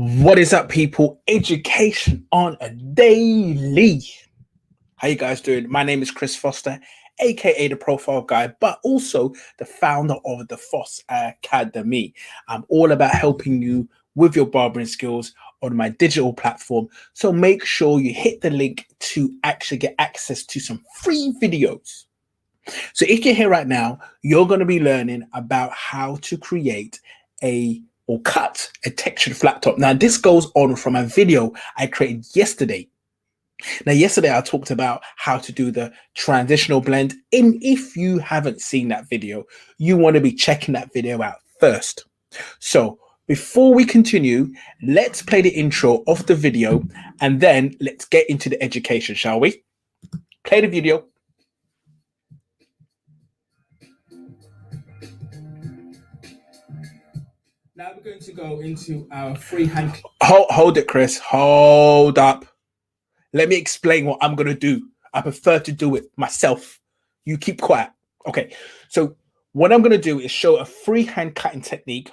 What is up, people? Education on a daily. How you guys doing? My name is Chris Foster, aka the Profile Guy, but also the founder of the Foss Academy. I'm all about helping you with your barbering skills on my digital platform. So make sure you hit the link to actually get access to some free videos. So if you're here right now, you're going to be learning about how to create a or cut a textured flat top. Now, this goes on from a video I created yesterday. Now, yesterday I talked about how to do the transitional blend. And if you haven't seen that video, you want to be checking that video out first. So before we continue, let's play the intro of the video and then let's get into the education, shall we? Play the video. Now we're going to go into our freehand. Hold it, Chris. Hold up. Let me explain what I'm going to do. I prefer to do it myself. You keep quiet. Okay. So what I'm going to do is show a freehand cutting technique.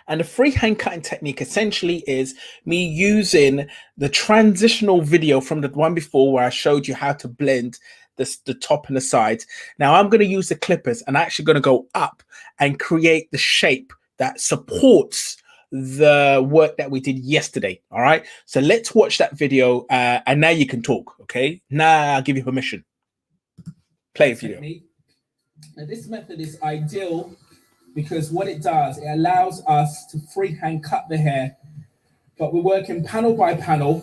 And the freehand cutting technique essentially is me using the transitional video from the one before where I showed you how to blend the top and the sides. Now I'm going to use the clippers and I'm actually going to go up and create the shape that supports the work that we did yesterday. All right. So let's watch that video and now you can talk. Okay. Now I'll give you permission. Play video. Now this method is ideal because what it does, it allows us to freehand cut the hair, but we're working panel by panel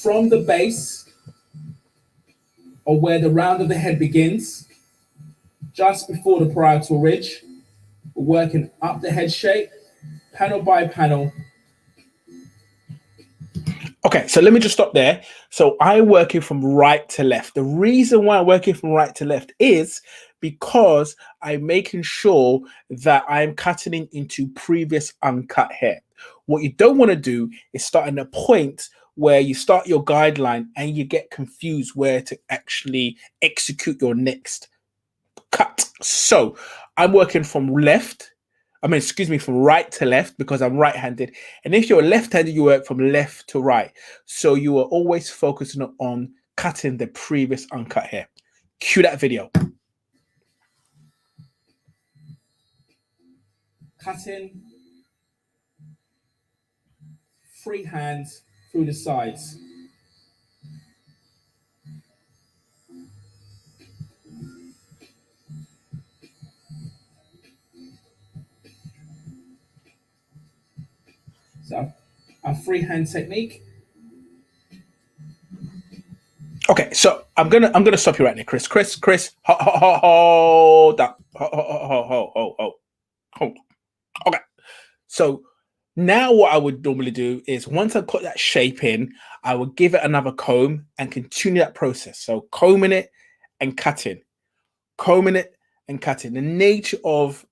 from the base or where the round of the head begins, just before the parietal ridge. We're working up the head shape, panel by panel. Okay, so let me just stop there. So I'm working from right to left. The reason why I'm working from right to left is because I'm making sure that I'm cutting into previous uncut hair. What you don't want to do is start at a point where you start your guideline and you get confused where to actually execute your next cut. So I'm working from from right to left because I'm right-handed. And if you're left-handed, you work from left to right. So you are always focusing on cutting the previous uncut hair. Cue that video. Cutting freehand through the sides. So a freehand technique. Okay, so I'm gonna stop you right there, Chris. Chris, hold up. Hold. Okay. So now what I would normally do is once I put that shape in, I would give it another comb and continue that process. So combing it and cutting, combing it and cutting. The nature of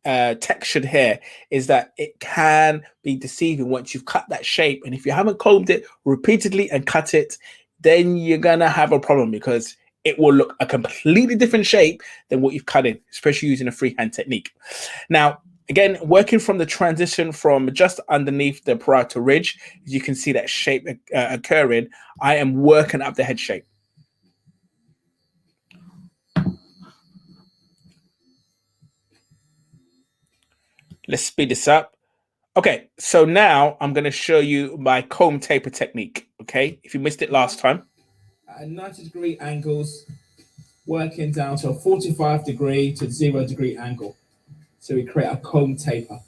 textured hair is that it can be deceiving once you've cut that shape. And if you haven't combed it repeatedly and cut it, then you're gonna have a problem because it will look a completely different shape than what you've cut in, especially using a freehand technique. Now, again, working from the transition from just underneath the parietal ridge, as you can see that shape occurring, I am working up the head shape. Let's speed this up. Okay, so now I'm going to show you my comb taper technique, okay? If you missed it last time. At 90-degree angles, working down to a 45-degree to 0-degree angle. So we create a comb taper.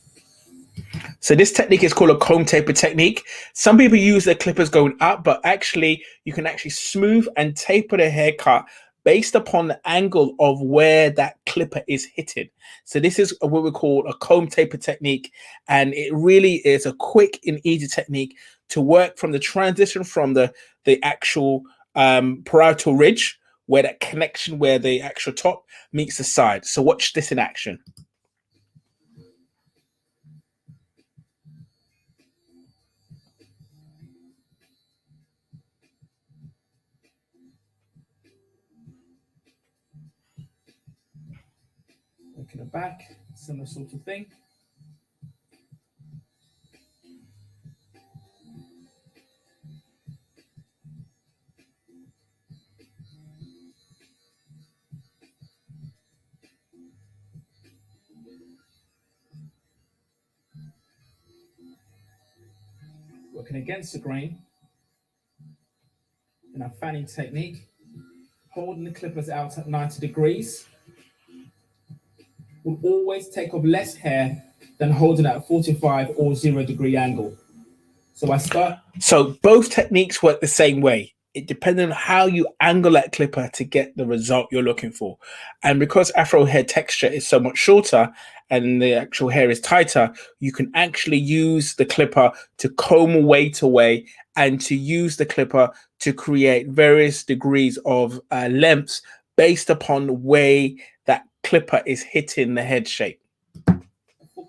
So this technique is called a comb taper technique. Some people use their clippers going up, but actually you can actually smooth and taper the haircut based upon the angle of where that clipper is hitting. So this is what we call a comb taper technique. And it really is a quick and easy technique to work from the transition from the actual parietal ridge, where that connection, where the actual top meets the side. So watch this in action. Look in the back, similar sort of thing. working against the grain in our fanning technique, holding the clippers out at 90 degrees. We'll always take off less hair than holding at a 45 or 0-degree angle. So I start. So both techniques work the same way. It depends on how you angle that clipper to get the result you're looking for. And because Afro hair texture is so much shorter and the actual hair is tighter, you can actually use the clipper to comb weight away and to use the clipper to create various degrees of lengths based upon the way that clipper is hitting the head shape.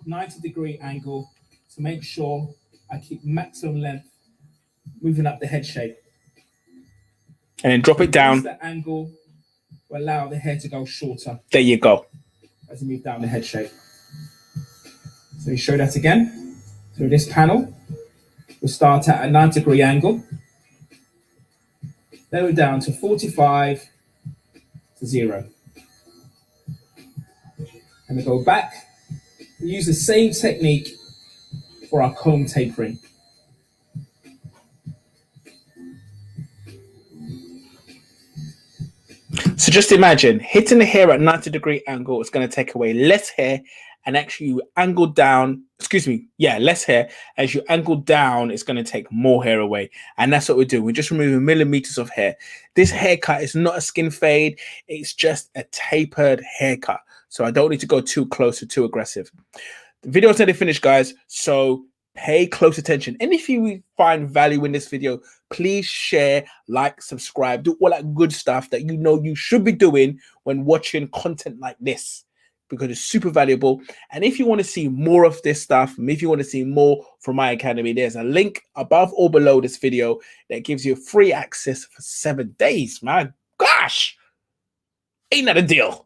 90-degree angle to make sure I keep maximum length moving up the head shape. And then drop it down. The angle will allow the hair to go shorter. There you go. As you move down the head shape. So you show that again. Through this panel, we'll start at a 90-degree angle. Then we're down to 45 to 0. And we go back. We use the same technique for our comb tapering. So just imagine hitting the hair at 90-degree angle is going to take away less hair, and actually you angle down, less hair. As you angle down, it's going to take more hair away. And that's what we're doing. We're just removing millimeters of hair. This haircut is not a skin fade. It's just a tapered haircut. So I don't need to go too close or too aggressive. The video is nearly finished, guys. So pay close attention. And if you find value in this video, please share, like, subscribe, do all that good stuff that you know you should be doing when watching content like this, because it's super valuable. And if you want to see more of this stuff, if you want to see more from my academy, there's a link above or below this video that gives you free access for 7 days. My gosh, ain't that a deal?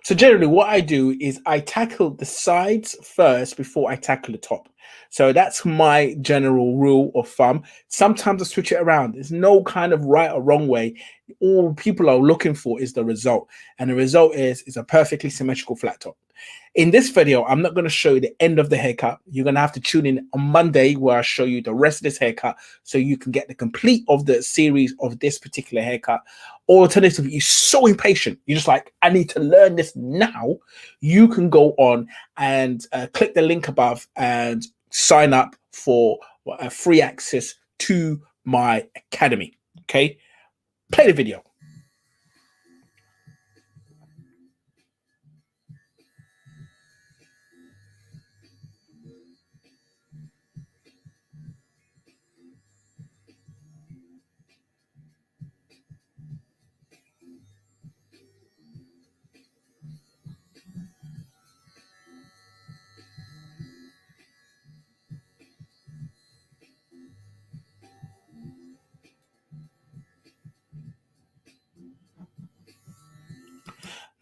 So generally what I do is I tackle the sides first before I tackle the top. So that's my general rule of thumb. Sometimes I switch it around. There's no kind of right or wrong way. All people are looking for is the result. And the result is a perfectly symmetrical flat top. In this video, I'm not going to show you the end of the haircut. You're going to have to tune in on Monday where I show you the rest of this haircut so you can get the complete of the series of this particular haircut. Or alternatively, you're so impatient. You're just like, I need to learn this now. You can go on and click the link above and sign up for free access to my academy. Okay, play the video.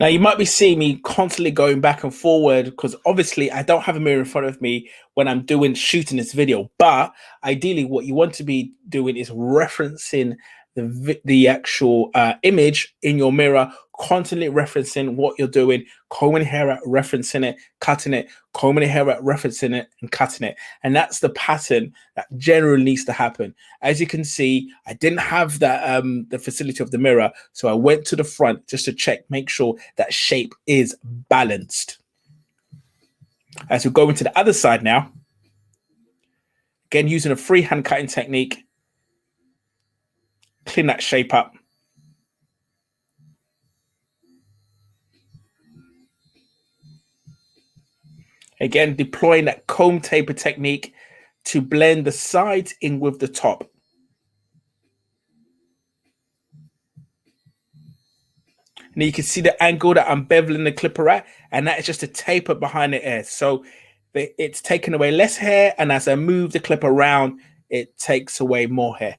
Now, you might be seeing me constantly going back and forward because obviously I don't have a mirror in front of me when I'm shooting this video. But ideally, what you want to be doing is referencing the actual image in your mirror, constantly referencing what you're doing, combing hair out, referencing it, cutting it, combing the hair out, referencing it, and cutting it. And that's the pattern that generally needs to happen. As you can see, I didn't have that the facility of the mirror, so I went to the front just to check, make sure that shape is balanced. As we go into the other side now, again using a freehand cutting technique, clean that shape up. Again, deploying that comb taper technique to blend the sides in with the top. And you can see the angle that I'm beveling the clipper at, and that is just a taper behind the ear. So it's taking away less hair, and as I move the clip around, it takes away more hair.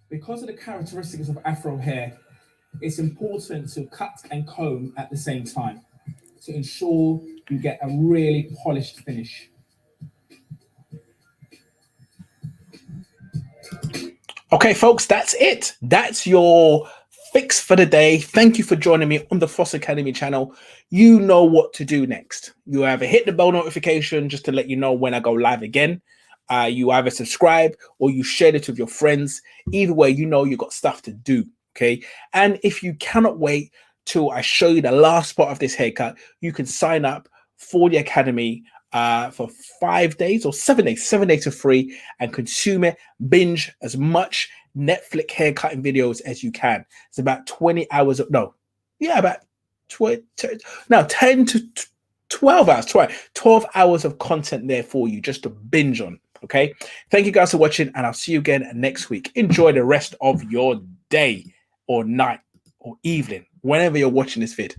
Because of the characteristics of Afro hair, it's important to cut and comb at the same time to ensure you get a really polished finish. Okay, folks, that's it. That's your fix for the day. Thank you for joining me on the Floss Academy channel. You know what to do next. You either hit the bell notification just to let you know when I go live again. You either subscribe or you share it with your friends. Either way, you know you got stuff to do. Okay. And if you cannot wait till I show you the last part of this haircut, you can sign up for the Academy for 5 days or 7 days. 7 days for free, and consume it, binge as much Netflix haircutting videos as you can. It's about 20 hours of, no, yeah, about 10 to 12 hours, 12 hours of content there for you just to binge on. Okay. Thank you guys for watching, and I'll see you again next week. Enjoy the rest of your day or night or evening, whenever you're watching this vid.